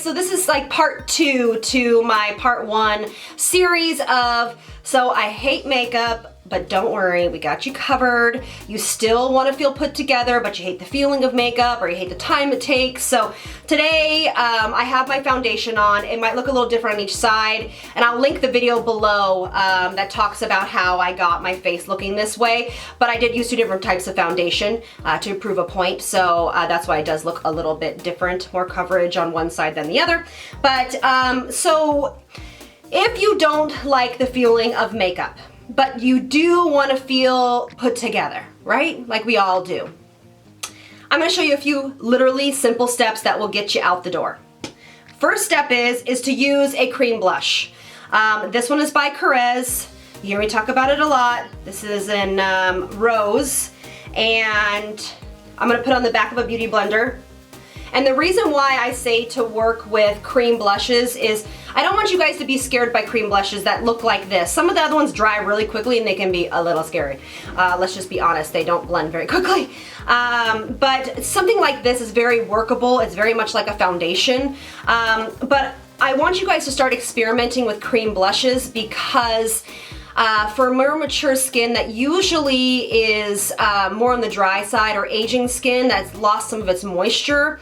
so this is like part 2 to my part 1 series of So I Hate Makeup, but don't worry, we got you covered. You still want to feel put together, but you hate the feeling of makeup or you hate the time it takes. So today I have my foundation on. It might look a little different on each side, and I'll link the video below that talks about how I got my face looking this way. But I did use 2 different types of foundation to prove a point, so that's why it does look a little bit different, more coverage on one side than the other. But so if you don't like the feeling of makeup, but you do want to feel put together, right? Like we all do. I'm going to show you a few literally simple steps that will get you out the door. First step is to use a cream blush. This one is by Korres. You hear me talk about it a lot. This is in Rose, and I'm going to put it on the back of a beauty blender. And the reason why I say to work with cream blushes is I don't want you guys to be scared by cream blushes that look like this. Some of the other ones dry really quickly and they can be a little scary. Let's just be honest, they don't blend very quickly. But something like this is very workable. It's very much like a foundation. But I want you guys to start experimenting with cream blushes because for more mature skin that usually is more on the dry side, or aging skin that's lost some of its moisture,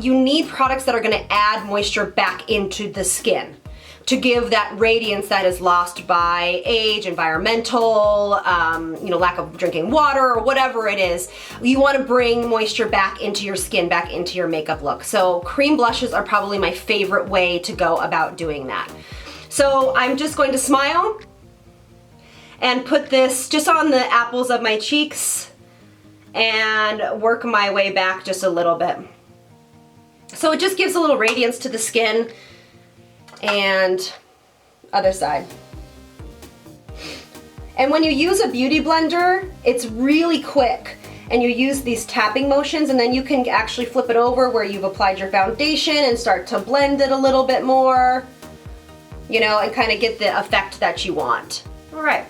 you need products that are going to add moisture back into the skin to give that radiance that is lost by age, environmental, lack of drinking water, or whatever it is. You want to bring moisture back into your skin, back into your makeup look. So cream blushes are probably my favorite way to go about doing that. So I'm just going to smile and put this just on the apples of my cheeks and work my way back just a little bit. So it just gives a little radiance to the skin. And other side. And when you use a beauty blender, it's really quick. And you use these tapping motions, and then you can actually flip it over where you've applied your foundation and start to blend it a little bit more, and kind of get the effect that you want. All right.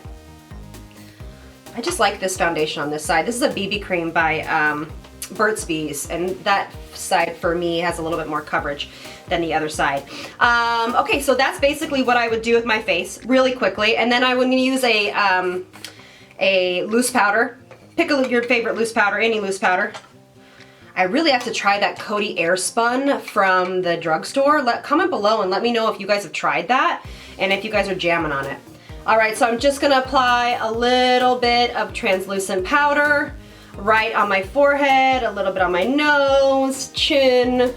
I just like this foundation on this side. This is a BB cream by Burt's Bees, and that side for me has a little bit more coverage than the other side. Okay, so that's basically what I would do with my face really quickly, and then I would use a loose powder. Pick your favorite loose powder, any loose powder. I really have to try that Coty Airspun from the drugstore. Comment below and let me know if you guys have tried that and if you guys are jamming on it. Alright, so I'm just going to apply a little bit of translucent powder right on my forehead, a little bit on my nose, chin,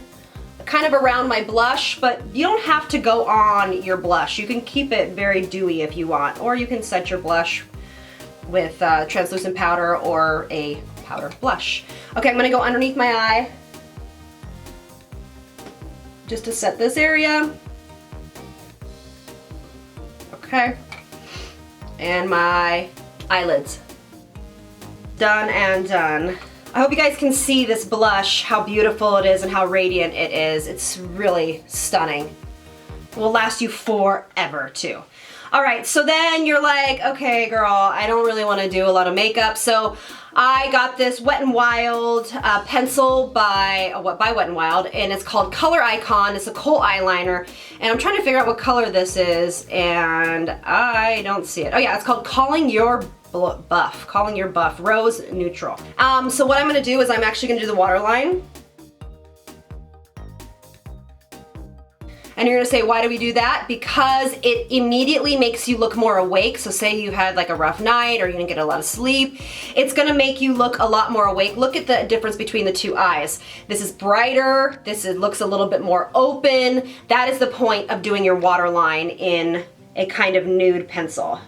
kind of around my blush, but you don't have to go on your blush. You can keep it very dewy if you want, or you can set your blush with translucent powder or a powder blush. Okay, I'm going to go underneath my eye just to set this area. Okay. And my eyelids. Done and done. I hope you guys can see this blush, how beautiful it is and how radiant it is. It's really stunning. It will last you forever too. Alright, so then you're like, okay girl, I don't really want to do a lot of makeup, so I got this Wet n Wild pencil by Wet n Wild, and it's called Color Icon. It's a kohl eyeliner, and I'm trying to figure out what color this is, and I don't see it. Oh yeah, it's called Calling Your Buff, Rose Neutral. So what I'm going to do is I'm actually going to do the waterline. And you're gonna say, why do we do that? Because it immediately makes you look more awake. So say you had like a rough night or you didn't get a lot of sleep, it's gonna make you look a lot more awake. Look at the difference between the two eyes. This is brighter, looks a little bit more open. That is the point of doing your waterline in a kind of nude pencil.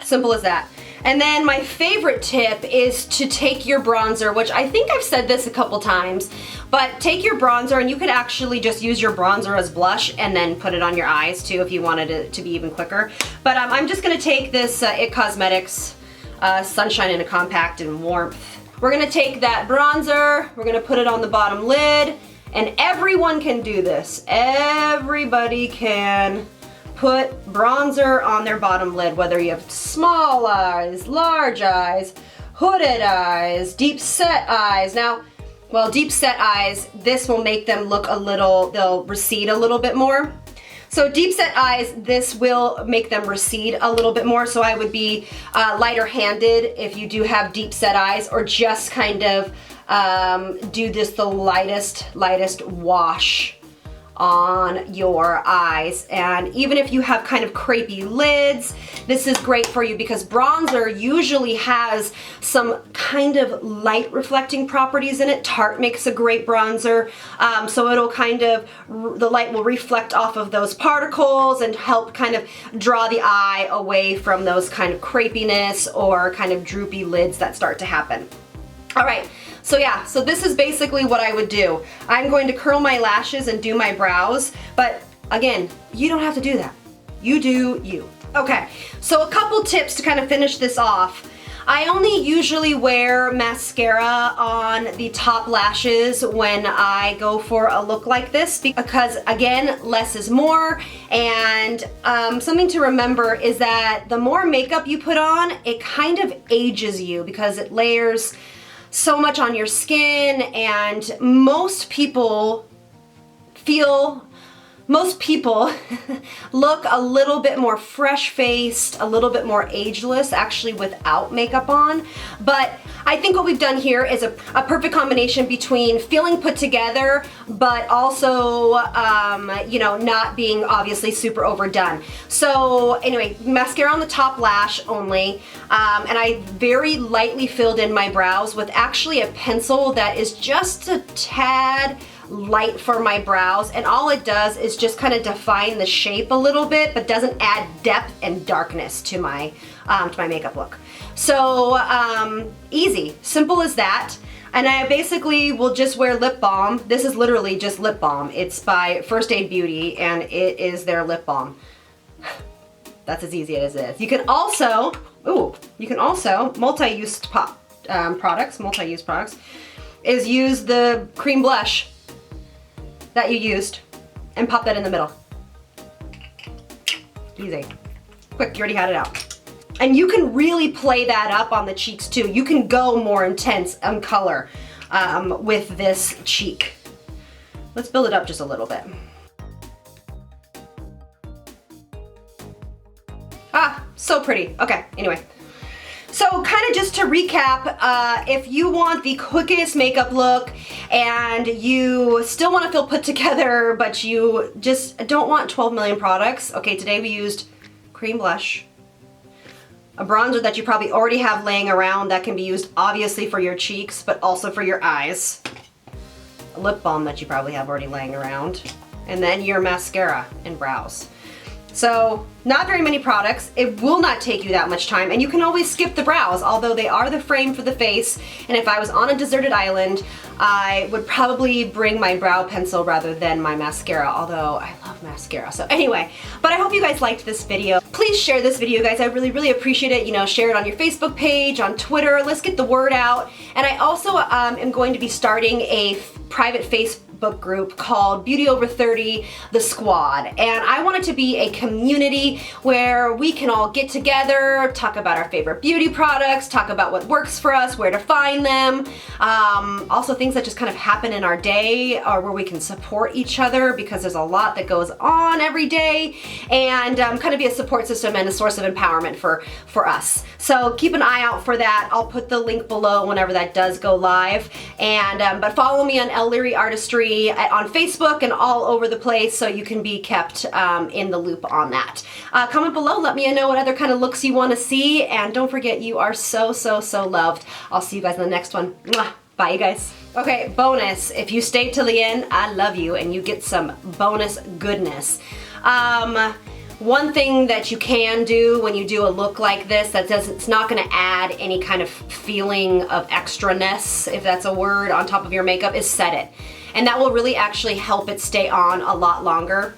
Simple as that. And then my favorite tip is to take your bronzer, which I think I've said this a couple times, but take your bronzer, and you could actually just use your bronzer as blush and then put it on your eyes too if you wanted it to be even quicker. But I'm just going to take this IT Cosmetics Sunshine in a Compact and Warmth. We're going to take that bronzer, we're going to put it on the bottom lid, and everyone can do this. Everybody can put bronzer on their bottom lid, whether you have small eyes, large eyes, hooded eyes, deep set eyes. Now, well, deep set eyes, this will make them look a little, they'll recede a little bit more. So deep set eyes, this will make them recede a little bit more. So I would be lighter handed if you do have deep set eyes, or just kind of do this the lightest wash on your eyes. And even if you have kind of crepey lids, this is great for you because bronzer usually has some kind of light reflecting properties in it. Tarte makes a great bronzer, so it'll kind of, the light will reflect off of those particles and help kind of draw the eye away from those kind of crepiness or kind of droopy lids that start to happen. All right. So yeah, so this is basically what I would do. I'm going to curl my lashes and do my brows, but again, you don't have to do that. You do you. Okay, so a couple tips to kind of finish this off. I only usually wear mascara on the top lashes when I go for a look like this because, again, less is more. And something to remember is that the more makeup you put on, it kind of ages you because it layers so much on your skin, and most people look a little bit more fresh-faced, a little bit more ageless, actually without makeup on. But I think what we've done here is a perfect combination between feeling put together, but also, you know, not being obviously super overdone. So anyway, mascara on the top lash only, and I very lightly filled in my brows with actually a pencil that is just a tad light for my brows, and all it does is just kind of define the shape a little bit, but doesn't add depth and darkness to my makeup look. So easy, simple as that. And I basically will just wear lip balm. This is literally just lip balm. It's by First Aid Beauty, and it is their lip balm. That's as easy as it is. You can also, multi-use products, is use the cream blush that you used and pop that in the middle. Easy. Quick, you already had it out. And you can really play that up on the cheeks too. You can go more intense on color with this cheek. Let's build it up just a little bit. Ah, so pretty. Okay, anyway. So kind of just to recap, if you want the quickest makeup look and you still want to feel put together, but you just don't want 12 million products, okay, today we used cream blush, a bronzer that you probably already have laying around that can be used obviously for your cheeks, but also for your eyes, a lip balm that you probably have already laying around, and then your mascara and brows. So not very many products. It will not take you that much time, and you can always skip the brows, although they are the frame for the face. And if I was on a deserted island, I would probably bring my brow pencil rather than my mascara, although I love mascara. So anyway, but I hope you guys liked this video. Please share this video, guys. I really, really appreciate it. You know, share it on your Facebook page, on Twitter. Let's get the word out. And I also am going to be starting a private Facebook group called Beauty Over 30, The Squad. And I want it to be a community where we can all get together, talk about our favorite beauty products, talk about what works for us, where to find them, also things that just kind of happen in our day, or where we can support each other, because there's a lot that goes on every day, and kind of be a support system and a source of empowerment for us. So keep an eye out for that. I'll put the link below whenever that does go live. And but follow me on Elle Leary Artistry on Facebook and all over the place, so you can be kept in the loop on that. Comment below, let me know what other kind of looks you want to see, and don't forget, you are so, so, so loved. I'll see you guys in the next one. Mwah. Bye, you guys. Okay, bonus. If you stayed till the end, I love you, and you get some bonus goodness. One thing that you can do when you do a look like this it's not going to add any kind of feeling of extraness, if that's a word, on top of your makeup, is set it. And that will really actually help it stay on a lot longer.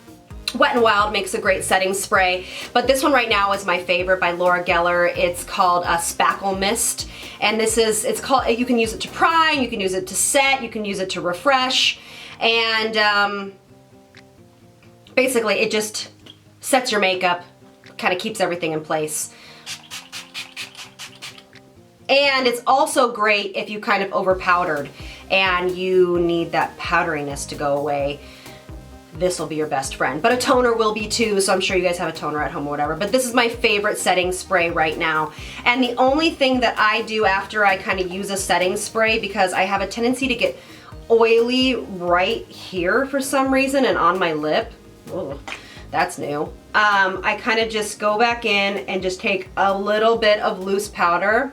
Wet n Wild makes a great setting spray, but this one right now is my favorite, by Laura Geller. It's called a Spackle Mist, and you can use it to prime, you can use it to set, you can use it to refresh, and basically it just sets your makeup, kind of keeps everything in place. And it's also great if you kind of over powdered and you need that powderiness to go away. This will be your best friend. But a toner will be too, so I'm sure you guys have a toner at home or whatever. But this is my favorite setting spray right now. And the only thing that I do after I kind of use a setting spray, because I have a tendency to get oily right here for some reason and on my lip. Ugh, that's new. I kind of just go back in and just take a little bit of loose powder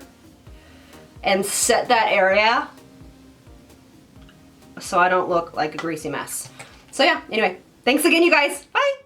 and set that area so I don't look like a greasy mess. So yeah, anyway, thanks again, you guys. Bye.